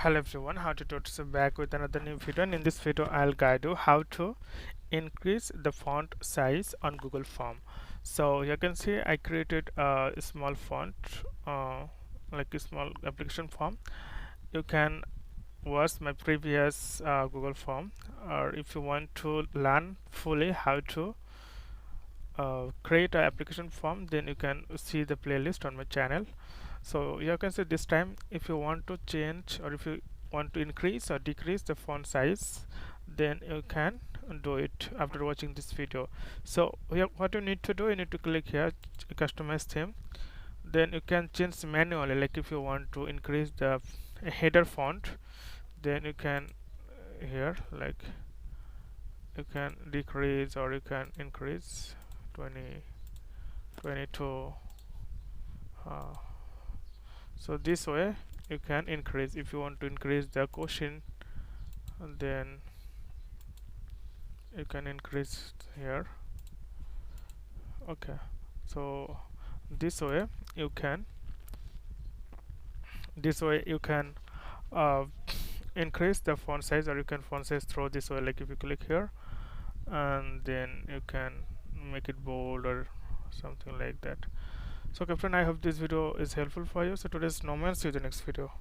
Hello everyone, how to Tuts back with another new video, and in this video I'll guide you how to increase the font size on Google Form. So you can see I created a small font, like a small application form. You can watch my previous Google Form, or if you want to learn fully how to create an application form, then you can see the playlist on my channel. So you can see this time if you want to change or if you want to increase or decrease the font size, then you can do it after watching this video. So what you need to do, you need to click here customize theme, then you can change manually. Like if you want to increase the header font, then you can here, like you can decrease or you can increase 20 22. So this way you can increase. If you want to increase the question, then you can increase here. Okay, so this way you can uh, increase the font size, or you can font size through this way. Like if you click here, and then you can make it bold or something like that. So captain, I hope this video is helpful for you. So today's no man, see you in the next video.